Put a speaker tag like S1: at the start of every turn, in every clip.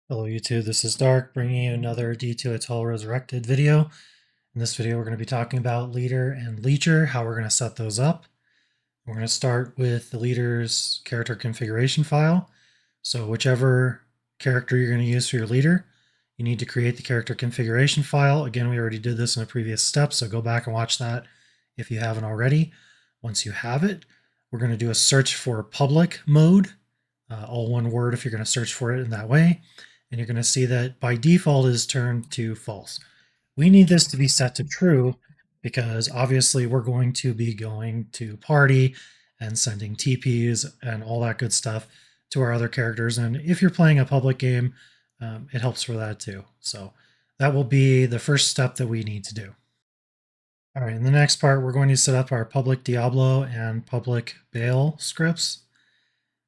S1: Hello YouTube, this is Dark, bringing you another D2Etal Resurrected video. In this video we're going to be talking about Leader and Leecher, how we're going to set those up. We're going to start with the Leader's character configuration file. So whichever character you're going to use for your Leader, you need to create the character configuration file. Again, we already did this in a previous step, so go back and watch that if you haven't already. Once you have it, we're going to do a search for public mode, all one word if you're going to search for it in that way. And you're going to see that by default is turned to false. We need this to be set to true because obviously we're going to be going to party and sending TPs and all that good stuff to our other characters. And if you're playing a public game, it helps for that too. So that will be the first step that we need to do. All right, in the next part, we're going to set up our public Diablo and public Baal scripts.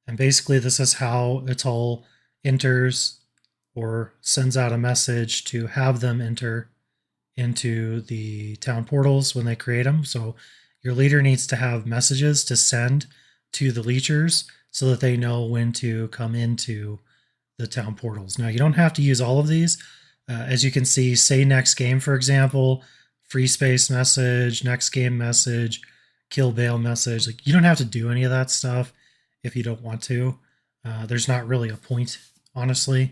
S1: And basically this is how Etal enters or sends out a message to have them enter into the town portals when they create them. So your leader needs to have messages to send to the leechers so that they know when to come into the town portals. Now you don't have to use all of these. As you can see, say next game, for example, free space message, next game message, kill Baal message. Like, you don't have to do any of that stuff if you don't want to. There's not really a point, honestly,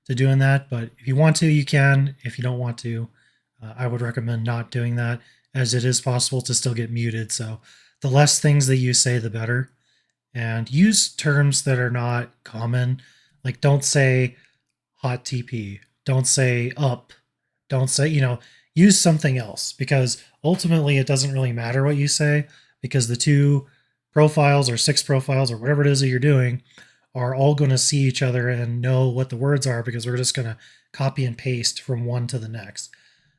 S1: to doing that, but if you want to, you can. If you don't want to, I would recommend not doing that, as it is possible to still get muted. So the less things that you say, the better. And use terms that are not common. Like, don't say hot TP, don't say up, don't say, use something else, because ultimately it doesn't really matter what you say, because the two profiles or 6 profiles or whatever it is that you're doing are all going to see each other and know what the words are, because we're just going to copy and paste from one to the next.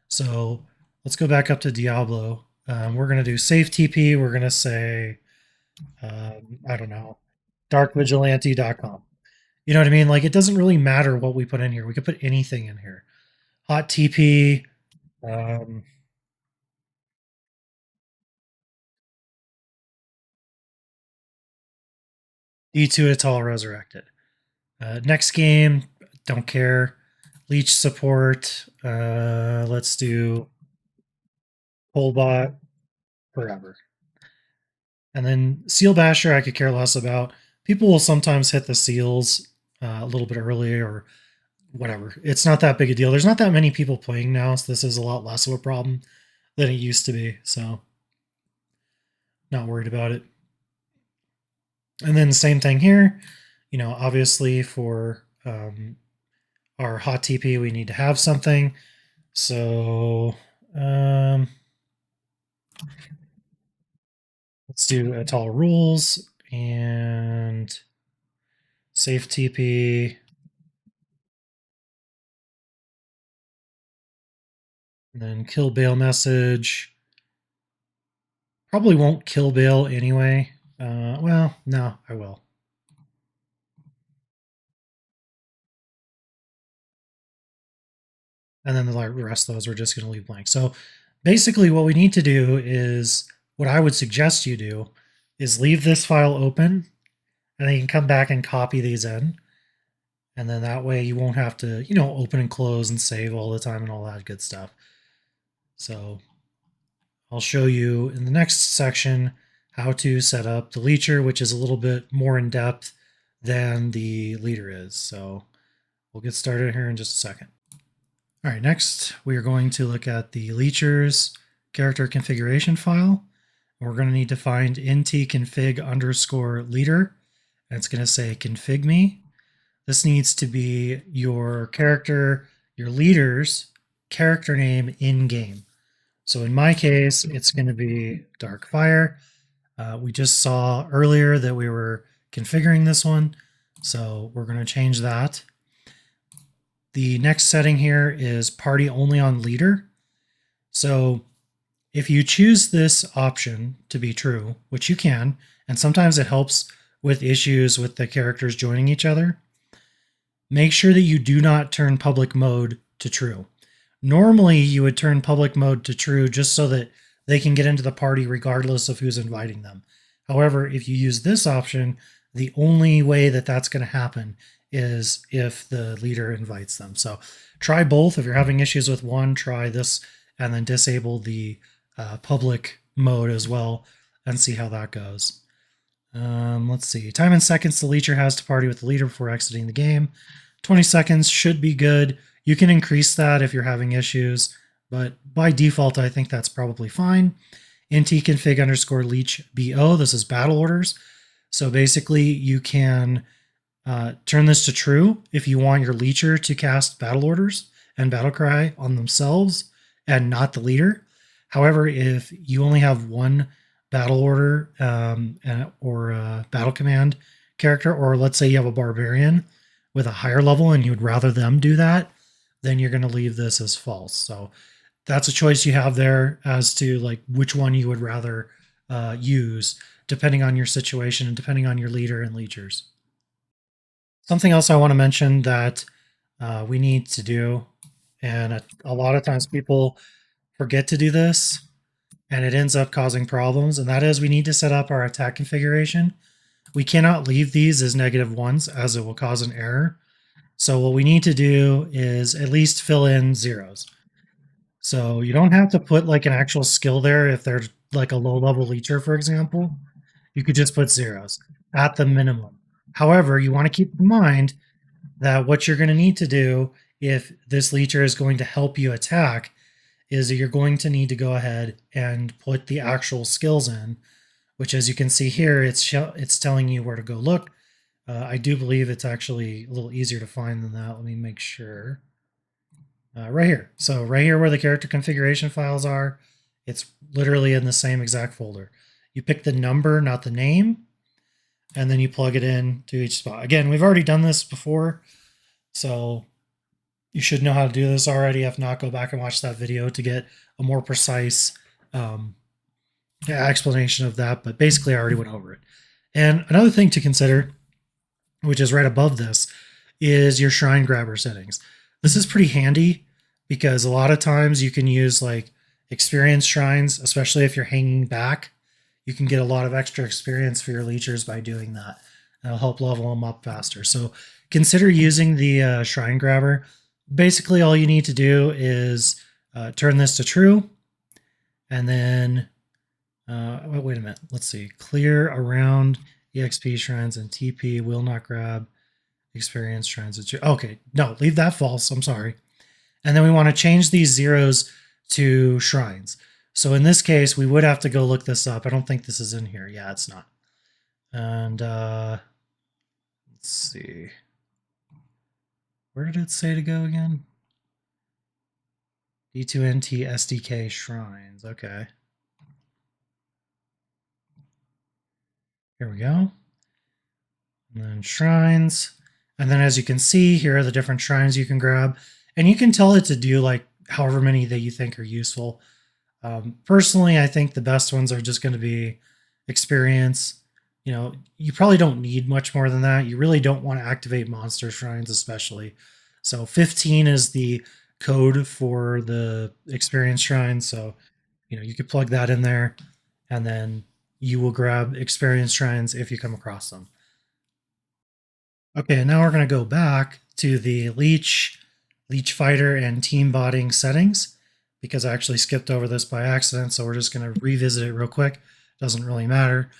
S1: So let's go back up to Diablo. We're going to do safe TP. We're going to say, I don't know, darkvigilante.com. You know what I mean? Like, it doesn't really matter what we put in here. We could put anything in here. Hot TP. D2Etal Resurrected. Next game, don't care. Leech support. Let's do Polbot forever. And then Seal Basher, I could care less about. People will sometimes hit the seals a little bit early or whatever. It's not that big a deal. There's not that many people playing now, so this is a lot less of a problem than it used to be. So, not worried about it. And then same thing here. Obviously for our hot TP, we need to have something. So let's do Etal rules and safe TP. And then kill Baal message. Probably won't kill Baal anyway. Well, no, I will. And then the rest of those we're just going to leave blank. So basically what we need to do is, what I would suggest you do is leave this file open, and then you can come back and copy these in. And then that way you won't have to, open and close and save all the time and all that good stuff. So I'll show you in the next section how to set up the Leecher, which is a little bit more in depth than the leader is. So we'll get started here in just a second. All right, next we are going to look at the Leecher's character configuration file. We're going to need to find ntconfig_leader, and it's going to say config me. This needs to be your character, your leader's character name in game. So in my case, it's going to be Darkfire. We just saw earlier that we were configuring this one, so we're going to change that. The next setting here is party only on leader. So if you choose this option to be true, which you can, and sometimes it helps with issues with the characters joining each other, make sure that you do not turn public mode to true. Normally, you would turn public mode to true just so that they can get into the party regardless of who's inviting them. However, if you use this option, the only way that that's going to happen is if the leader invites them. So try both. If you're having issues with one, try this and then disable the public mode as well and see how that goes. Let's see. Time in seconds the leecher has to party with the leader before exiting the game. 20 seconds should be good. You can increase that if you're having issues, but by default, I think that's probably fine. ntconfig underscore leech bo. This is battle orders. So basically, you can turn this to true if you want your leecher to cast battle orders and battle cry on themselves and not the leader. However, if you only have one battle order or battle command character, or let's say you have a barbarian with a higher level and you would rather them do that, then you're going to leave this as false. So that's a choice you have there as to like which one you would rather use depending on your situation and depending on your leader and leechers. Something else I want to mention that we need to do, and a lot of times people forget to do this, and it ends up causing problems, and that is we need to set up our attack configuration. We cannot leave these as -1s as it will cause an error. So what we need to do is at least fill in zeros. So you don't have to put like an actual skill there if they're like a low level leecher, for example. You could just put zeros at the minimum. However, you want to keep in mind that what you're going to need to do if this leecher is going to help you attack is that you're going to need to go ahead and put the actual skills in, which as you can see here, it's telling you where to go look. I do believe it's actually a little easier to find than that. Let me make sure. Right here. So right here where the character configuration files are, it's literally in the same exact folder. You pick the number, not the name, and then you plug it in to each spot. Again, we've already done this before, so you should know how to do this already. If not, go back and watch that video to get a more precise explanation of that. But basically, I already went over it. And another thing to consider, which is right above this, is your shrine grabber settings. This is pretty handy because a lot of times you can use like experience shrines, especially if you're hanging back. You can get a lot of extra experience for your leechers by doing that. It'll help level them up faster. So consider using the shrine grabber. Basically, all you need to do is turn this to true, and then wait a minute. Let's see. Clear around EXP shrines and TP will not grab experience shrines. Okay, no, leave that false. I'm sorry. And then we want to change these zeros to shrines. So in this case, we would have to go look this up. I don't think this is in here. Yeah, it's not. And let's see. Where did it say to go again? D2NT SDK shrines. Okay. Here we go. And then shrines. And then as you can see, here are the different shrines you can grab. And you can tell it to do like however many that you think are useful. Personally, I think the best ones are just going to be experience. You know, you probably don't need much more than that. You really don't want to activate monster shrines, especially. So 15 is the code for the experience shrine. So, you know, you could plug that in there and then you will grab experience shrines if you come across them. Okay, now we're going to go back to the leech fighter and team botting settings because I actually skipped over this by accident. So we're just going to revisit it real quick. Doesn't really matter.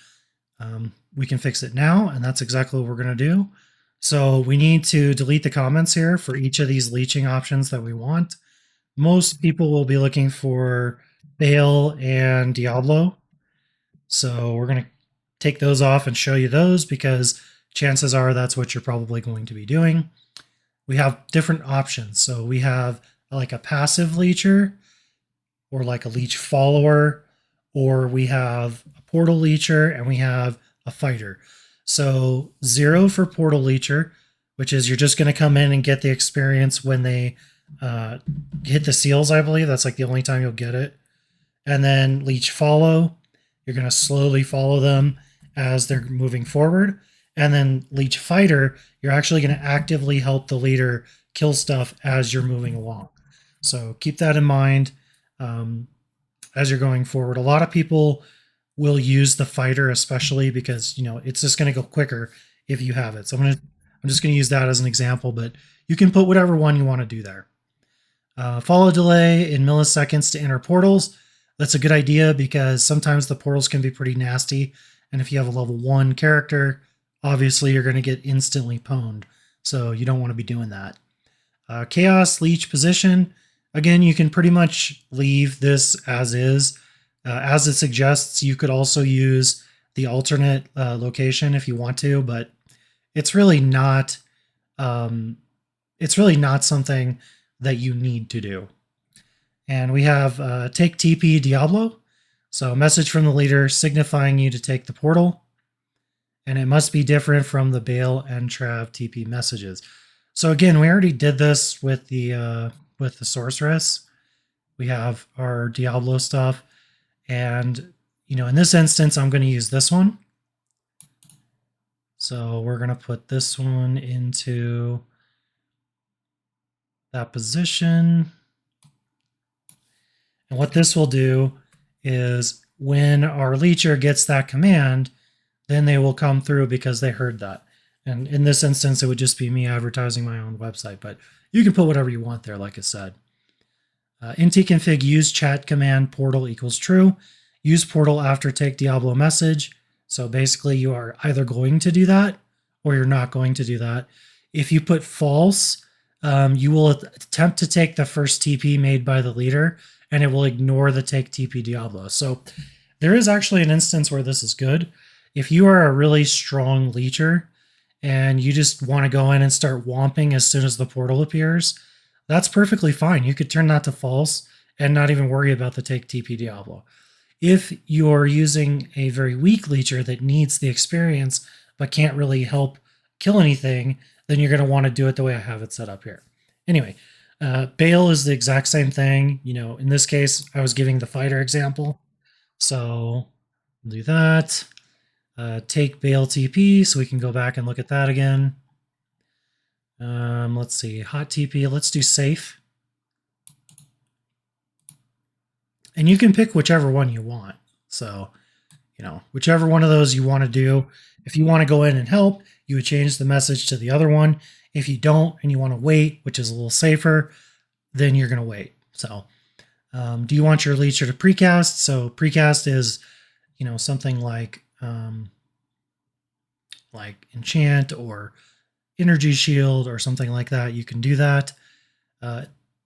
S1: We can fix it now, and that's exactly what we're going to do. So we need to delete the comments here for each of these leeching options that we want. Most people will be looking for Bale and Diablo. So we're going to take those off and show you those because chances are that's what you're probably going to be doing. We have different options. So we have like a passive leecher or like a leech follower, or we have a portal leecher and we have a fighter. So 0 for portal leecher, which is you're just going to come in and get the experience when they hit the seals, I believe. That's like the only time you'll get it. And then leech follow, you're going to slowly follow them as they're moving forward. And then leech fighter, you're actually going to actively help the leader kill stuff as you're moving along. So keep that in mind as you're going forward. A lot of people will use the fighter, especially because, you know, it's just going to go quicker if you have it. So I'm I'm just going to use that as an example, but you can put whatever one you want to do there. Follow delay in milliseconds to enter portals. That's a good idea because sometimes the portals can be pretty nasty. And if you have a level 1 character, obviously you're going to get instantly pwned. So you don't want to be doing that. Chaos leech position. Again, you can pretty much leave this as is. As it suggests, you could also use the alternate location if you want to, but it's really not something that you need to do. And we have take TP Diablo. So a message from the leader signifying you to take the portal. And it must be different from the Bale and Trav TP messages. So again, we already did this with the sorceress. We have our Diablo stuff. And, in this instance, I'm going to use this one. So we're going to put this one into that position. And what this will do is when our Leecher gets that command, then they will come through because they heard that. And in this instance, it would just be me advertising my own website, but you can put whatever you want there, like I said. ntconfig use chat command portal equals true. Use portal after take Diablo message. So basically you are either going to do that or you're not going to do that. If you put false, you will attempt to take the first TP made by the leader and it will ignore the take TP Diablo. So there is actually an instance where this is good. If you are a really strong Leecher and you just want to go in and start womping as soon as the portal appears, that's perfectly fine. You could turn that to false and not even worry about the take TP Diablo. If you're using a very weak Leecher that needs the experience but can't really help kill anything, then you're going to want to do it the way I have it set up here. Anyway, Bale is the exact same thing. In this case, I was giving the fighter example. So we'll do that. Take Bale TP, so we can go back and look at that again. Let's see, hot TP, let's do safe. And you can pick whichever one you want. So, whichever one of those you want to do. If you want to go in and help, you would change the message to the other one. If you don't and you want to wait, which is a little safer, then you're going to wait. So, do you want your Leecher to precast? So precast is, something like enchant or energy shield or something like that. You can do that.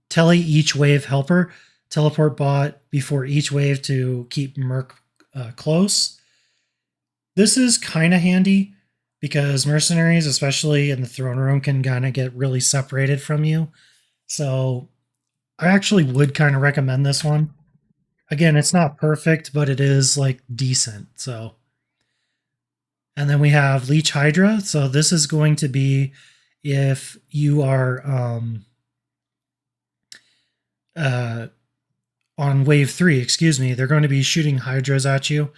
S1: Tele each wave helper. Teleport bot before each wave to keep Merc close. This is kind of handy because mercenaries, especially in the throne room, can kind of get really separated from you. So I actually would kind of recommend this one. Again, it's not perfect, but it is decent. So, and then we have Leech Hydra. So this is going to be if you are on wave 3, they're going to be shooting Hydras at you.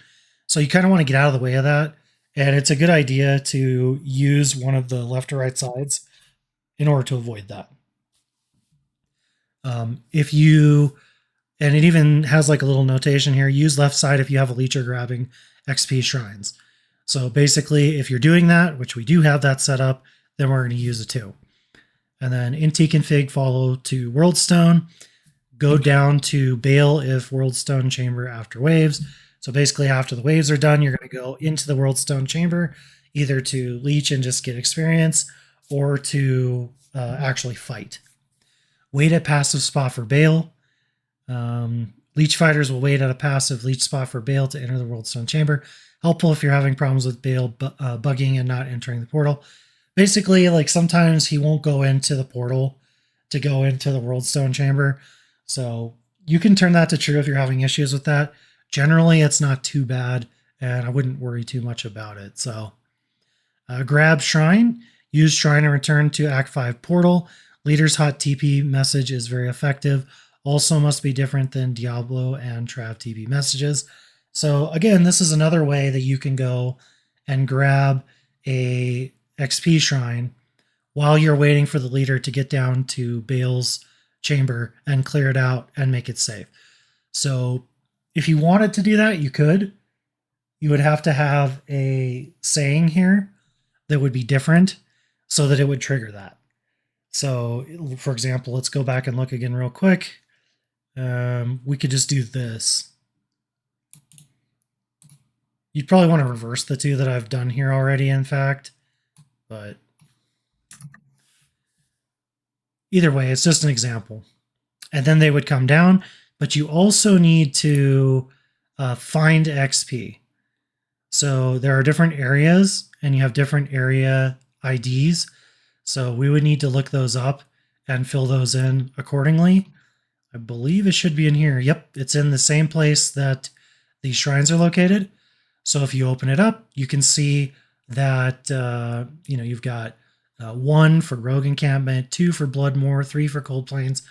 S1: So you kind of want to get out of the way of that. And it's a good idea to use one of the left or right sides in order to avoid that. And it even has a little notation here, use left side if you have a Leecher grabbing XP shrines. So basically, if you're doing that, which we do have that set up, then we're going to use it too. And then ntconfig follow to Worldstone. Go down to Bale if Worldstone chamber after waves. So basically, after the waves are done, you're going to go into the Worldstone chamber, either to leech and just get experience, or to actually fight. Wait at passive spot for Bale. Leech fighters will wait at a passive leech spot for Bale to enter the Worldstone chamber. Helpful if you're having problems with Bale bugging and not entering the portal. Basically, sometimes he won't go into the portal to go into the Worldstone chamber. So you can turn that to true if you're having issues with that. Generally, it's not too bad, and I wouldn't worry too much about it. So grab Shrine. Use Shrine and return to Act 5 portal. Leader's hot TP message is very effective. Also must be different than Diablo and Trav TP messages. So again, this is another way that you can go and grab a XP Shrine while you're waiting for the leader to get down to Bale's chamber and clear it out and make it safe. So if you wanted to do that, you could. You would have to have a saying here that would be different. so that it would trigger that. So, for example, let's go back and look again real quick. We could just do this. You'd probably want to reverse the two that I've done here already, in fact. But either way, it's just an example. And then they would come down, but you also need to find XP. So there are different areas, and you have different area IDs. So we would need to look those up and fill those in accordingly. I believe it should be in here. Yep, it's in the same place that these shrines are located. So if you open it up, you can see that you've got 1 for Rogue Encampment, 2 for Bloodmoor, 3 for Cold Plains,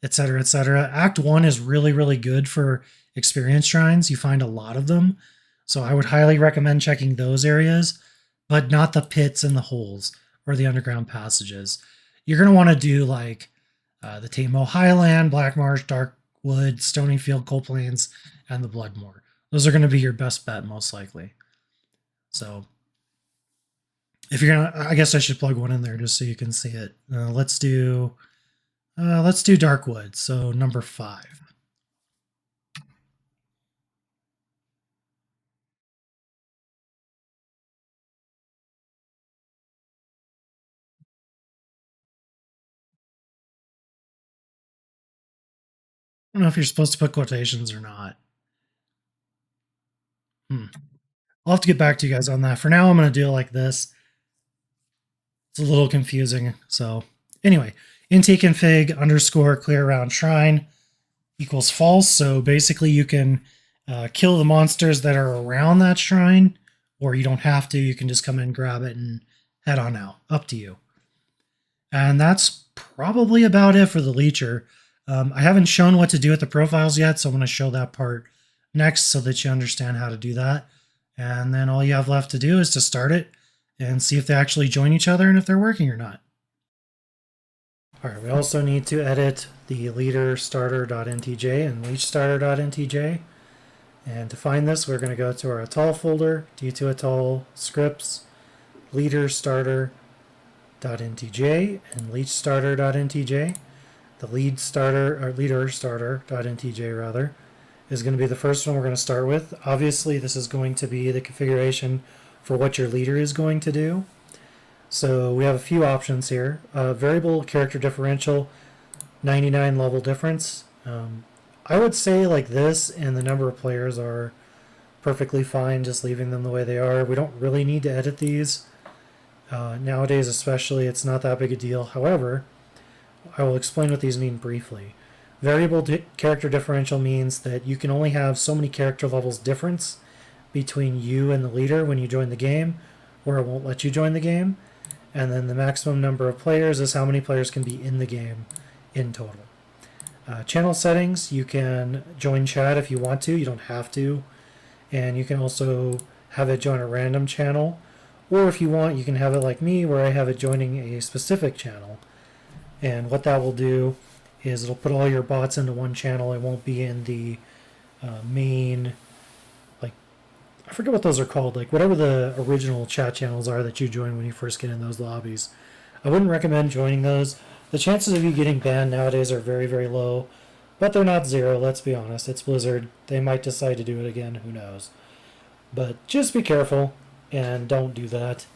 S1: etc., etc. Act 1 is really, really good for experience shrines. You find a lot of them. So I would highly recommend checking those areas, but not the pits and the holes or the underground passages. You're going to want to do like the Tamo Highland, Black Marsh, Darkwood, Stony Field, Cold Plains, and the Bloodmoor. Those are going to be your best bet, most likely. So if you're gonna, I guess I should plug one in there just so you can see it. Let's do Darkwood. So number 5. I don't know if you're supposed to put quotations or not. I'll have to get back to you guys on that. For now, I'm going to do it like this. It's a little confusing. So anyway, intake config underscore clear around shrine equals false. So basically you can kill the monsters that are around that shrine, or you don't have to. You can just come in, grab it, and head on out. Up to you. And that's probably about it for the Leecher. I haven't shown what to do with the profiles yet, so I'm going to show that part next so that you understand how to do that. And then all you have left to do is to start it and see if they actually join each other and if they're working or not. All right, we also need to edit the leader starter.ntj and leech starter.ntj. And to find this, we're going to go to our Etal folder, D2Etal scripts, leader starter.ntj and leech starter.ntj. The lead starter, or leader starter.ntj rather, is going to be the first one we're going to start with. Obviously, this is going to be the configuration for what your leader is going to do. So we have a few options here. Variable character differential, 99 level difference. I would say like this, and the number of players are perfectly fine just leaving them the way they are. We don't really need to edit these. Nowadays especially, it's not that big a deal. However, I will explain what these mean briefly. Variable character differential means that you can only have so many character levels difference between you and the leader when you join the game, or it won't let you join the game. And then the maximum number of players is how many players can be in the game in total. Channel settings, you can join chat if you want to. You don't have to. And you can also have it join a random channel. Or if you want, you can have it like me, where I have it joining a specific channel. And what that will do is it'll put all your bots into one channel. It won't be in the main, like, I forget what those are called, like whatever the original chat channels are that you join when you first get in those lobbies. I wouldn't recommend joining those. The chances of you getting banned nowadays are very, very low, but they're not zero, let's be honest. It's Blizzard. They might decide to do it again, who knows. But just be careful and don't do that,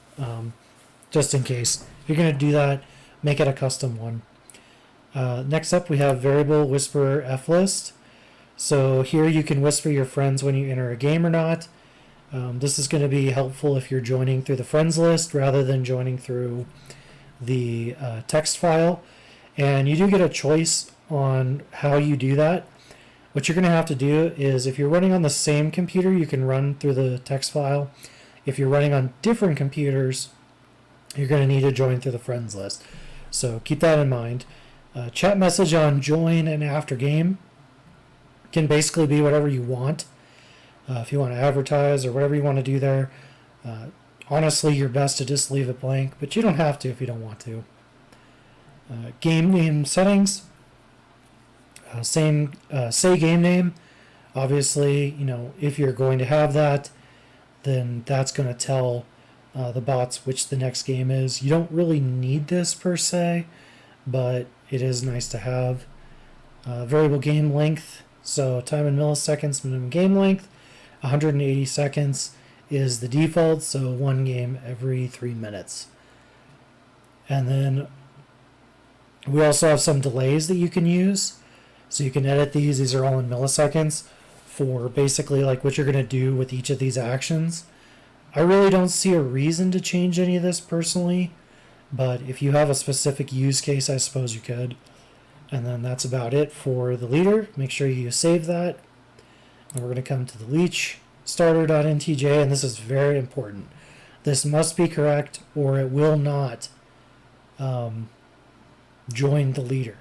S1: just in case. If you're going to do that, make it a custom one. Next up, we have variable whisperer flist. So here you can whisper your friends when you enter a game or not. This is going to be helpful if you're joining through the friends list rather than joining through the text file. And you do get a choice on how you do that. What you're going to have to do is, if you're running on the same computer, you can run through the text file. If you're running on different computers, you're going to need to join through the friends list. So keep that in mind. Chat message on join and after game can basically be whatever you want. If you want to advertise or whatever you want to do there, honestly, you're best to just leave it blank, but you don't have to if you don't want to. Game name settings, say game name. Obviously, if you're going to have that, then that's going to tell the bots which the next game is. You don't really need this per se, but it is nice to have. Variable game length, so time in milliseconds, minimum game length, 180 seconds is the default, so one game every 3 minutes. And then we also have some delays that you can use. So you can edit these. These are all in milliseconds for basically like what you're going to do with each of these actions. I really don't see a reason to change any of this personally, but if you have a specific use case, I suppose you could. And then that's about it for the leader. Make sure you save that. And we're going to come to the leech starter.ntj, and this is very important. This must be correct or it will not join the leader.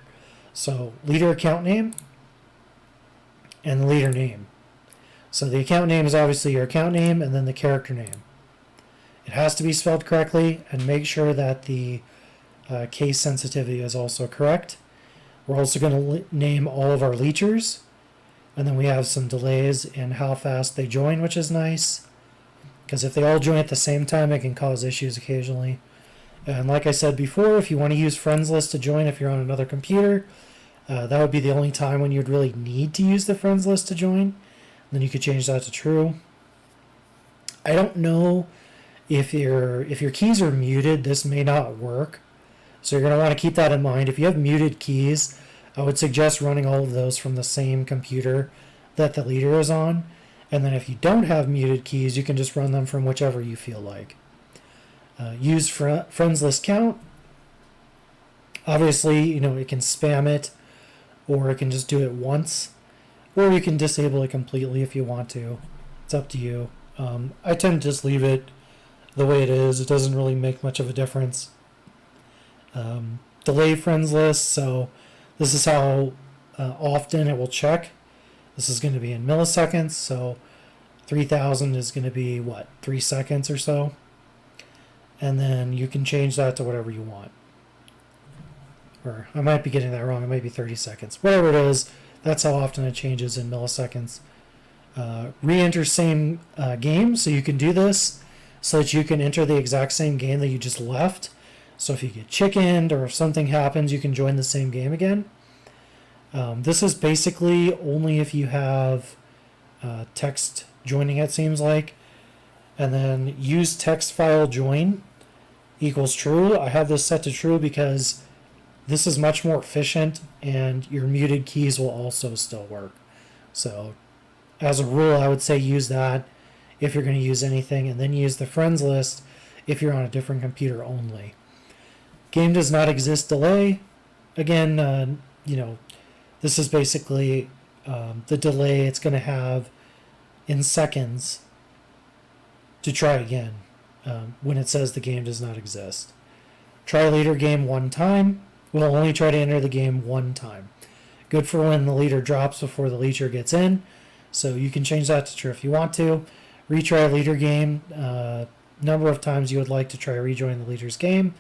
S1: So leader account name and the leader name. So the account name is obviously your account name and then the character name. It has to be spelled correctly, and make sure that the case sensitivity is also correct. We're also going to name all of our leechers, and then we have some delays in how fast they join, which is nice, because if they all join at the same time, it can cause issues occasionally. And like I said before, if you want to use friends list to join if you're on another computer, that would be the only time when you'd really need to use the friends list to join. Then you could change that to true. I don't know if your keys are muted, this may not work. So you're going to want to keep that in mind. If you have muted keys, I would suggest running all of those from the same computer that the leader is on. And then if you don't have muted keys, you can just run them from whichever you feel like. Use friends list count. Obviously, it can spam it, or it can just do it once, or you can disable it completely if you want to. It's up to you. I tend to just leave it the way it is. It doesn't really make much of a difference. Delay friends list, so this is how often it will check. This is going to be in milliseconds, so 3000 is going to be 3 seconds or so. And then you can change that to whatever you want. Or I might be getting that wrong, it might be 30 seconds. Whatever it is, that's how often it changes in milliseconds. Re-enter same game, so you can do this so that you can enter the exact same game that you just left. So if you get chickened or if something happens, you can join the same game again. This is basically only if you have text joining, it seems like. And then use text file join equals true. I have this set to true because this is much more efficient and your muted keys will also still work. So as a rule, I would say use that if you're going to use anything, and then use the friends list if you're on a different computer only. Game does not exist delay. Again, this is basically the delay it's going to have in seconds to try again when it says the game does not exist. Try leader game one time. We'll only try to enter the game one time. Good for when the leader drops before the leecher gets in. So you can change that to true if you want to. Retry leader game. Number of times you would like to try rejoin the leader's game.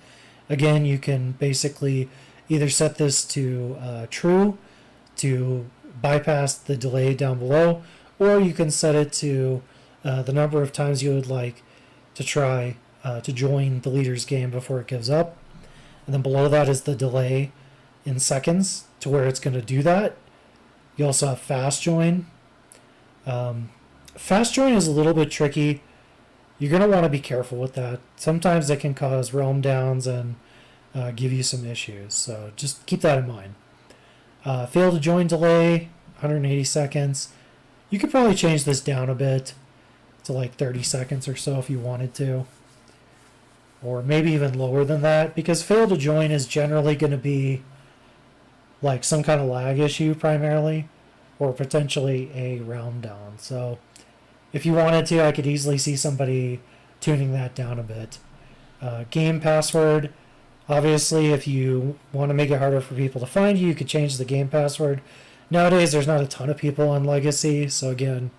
S1: Again, you can basically either set this to true to bypass the delay down below, or you can set it to the number of times you would like to try to join the leader's game before it gives up. And then below that is the delay in seconds to where it's going to do that. You also have fast join. Fast join is a little bit tricky. You're going to want to be careful with that. Sometimes it can cause realm downs and give you some issues. So just keep that in mind. Fail to join delay, 180 seconds. You could probably change this down a bit to like 30 seconds or so if you wanted to. Or maybe even lower than that, because fail to join is generally going to be like some kind of lag issue primarily, or potentially a realm down. So if you wanted to, I could easily see somebody tuning that down a bit. Game password. Obviously, if you want to make it harder for people to find you, you could change the game password. Nowadays, there's not a ton of people on Legacy, so again,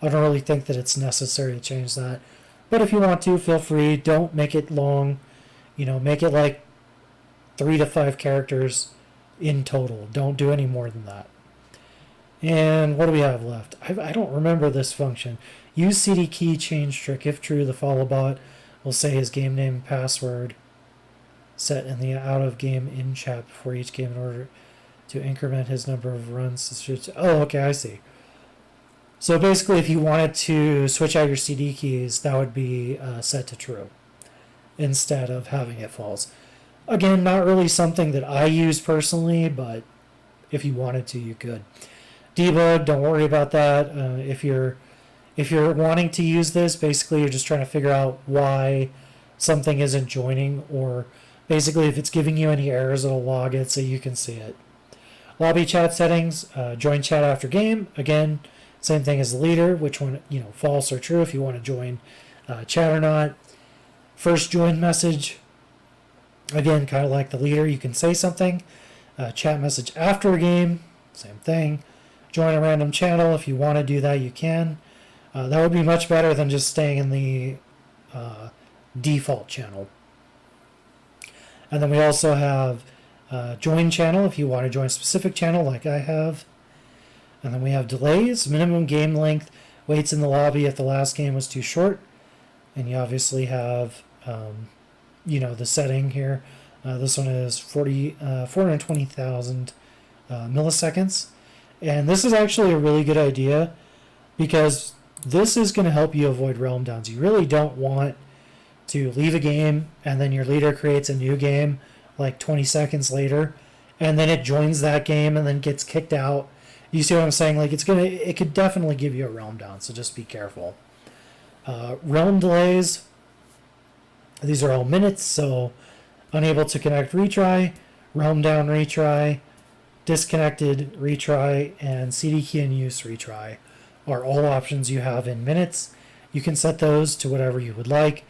S1: I don't really think that it's necessary to change that. But if you want to, feel free. Don't make it long. Make it like 3 to 5 characters in total. Don't do any more than that. And what do we have left? I don't remember this function. Use CD key change trick. If true, the follow bot will say his game name and password set in the out of game in chat before each game in order to increment his number of runs. Oh, okay, I see. So basically, if you wanted to switch out your CD keys, that would be set to true instead of having it false. Again, not really something that I use personally, but if you wanted to, you could. Debug, don't worry about that. If you're wanting to use this, basically you're just trying to figure out why something isn't joining, or basically if it's giving you any errors, it'll log it so you can see it. Lobby chat settings, join chat after game. Again, same thing as the leader, which one, false or true if you want to join chat or not. First join message, again, kind of like the leader, you can say something. Chat message after a game, same thing. Join a random channel, if you want to do that, you can. That would be much better than just staying in the default channel. And then we also have join channel if you want to join a specific channel like I have. And then we have delays, minimum game length, waits in the lobby if the last game was too short. And you obviously have, the setting here. This one is 420,000 milliseconds. And this is actually a really good idea because this is going to help you avoid realm downs. You really don't want to leave a game and then your leader creates a new game like 20 seconds later and then it joins that game and then gets kicked out. You see what I'm saying? Like it could definitely give you a realm down, so just be careful. Realm delays, these are all minutes, so unable to connect retry, realm down retry, disconnected retry, and CD key in use retry are all options you have in minutes. You can set those to whatever you would like.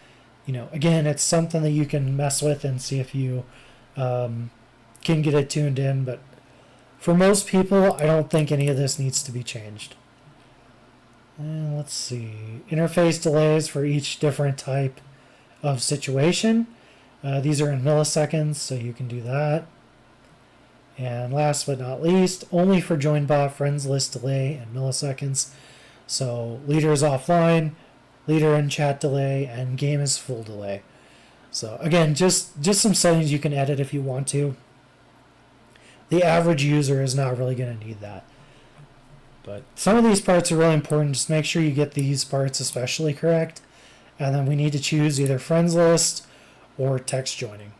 S1: Again, it's something that you can mess with and see if you can get it tuned in, but for most people, I don't think any of this needs to be changed. And let's see. Interface delays for each different type of situation. These are in milliseconds, so you can do that. And last but not least, only for join bot friends list delay in milliseconds. So leader is offline, leader in chat delay, and game is full delay. So again, just some settings you can edit if you want to. The average user is not really going to need that. But some of these parts are really important. Just make sure you get these parts especially correct. And then we need to choose either friends list or text joining.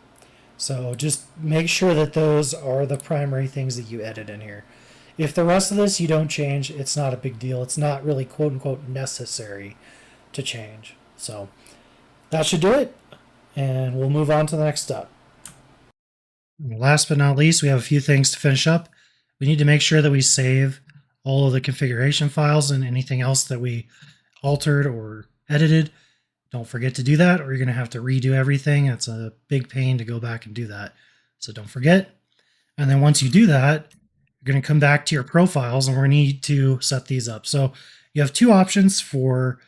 S1: So just make sure that those are the primary things that you edit in here. If the rest of this you don't change, it's not a big deal. It's not really quote unquote necessary to change. So that should do it. And we'll move on to the next step. Last but not least, we have a few things to finish up. We need to make sure that we save all of the configuration files and anything else that we altered or edited. Don't forget to do that, or you're going to have to redo everything. It's a big pain to go back and do that. So don't forget. And then once you do that, you're going to come back to your profiles and we're going to need to set these up. So you have two options for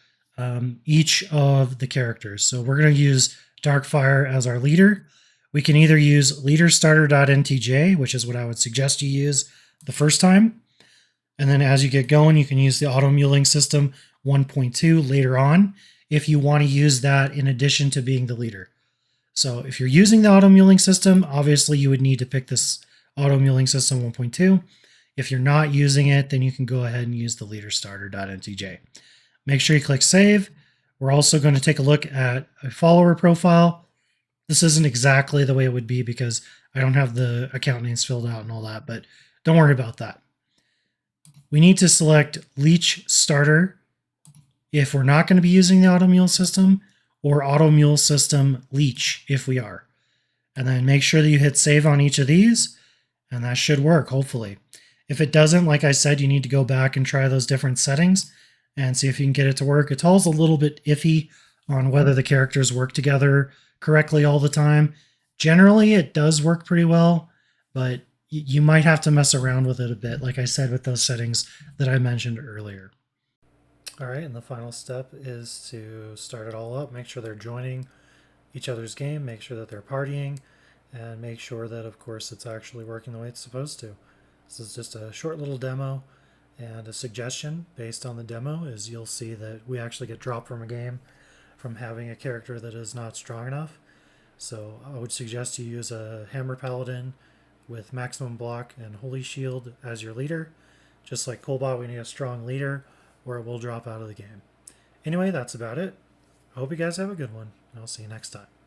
S1: each of the characters. So we're going to use Darkfire as our leader. We can either use leaderstarter.ntj, which is what I would suggest you use the first time. And then as you get going, you can use the auto muling system 1.2 later on if you want to use that in addition to being the leader. So if you're using the auto muling system, obviously you would need to pick this auto muling system 1.2. If you're not using it, then you can go ahead and use the leaderstarter.ntj. Make sure you click save. We're also going to take a look at a follower profile. This isn't exactly the way it would be because I don't have the account names filled out and all that, but don't worry about that. We need to select Leech Starter if we're not going to be using the AutoMule system, or AutoMule system Leech if we are. And then make sure that you hit save on each of these, and that should work, hopefully. If it doesn't, like I said, you need to go back and try those different settings and see if you can get it to work. Etal's a little bit iffy on whether the characters work together correctly all the time. Generally, it does work pretty well, but you might have to mess around with it a bit, like I said, with those settings that I mentioned earlier. All right, and the final step is to start it all up, make sure they're joining each other's game, make sure that they're partying, and make sure that, of course, it's actually working the way it's supposed to. This is just a short little demo, and a suggestion based on the demo is you'll see that we actually get dropped from a game from having a character that is not strong enough. So I would suggest you use a Hammer Paladin with maximum block and Holy Shield as your leader. Just like Cobalt, we need a strong leader or it will drop out of the game. Anyway, that's about it. I hope you guys have a good one. I'll see you next time.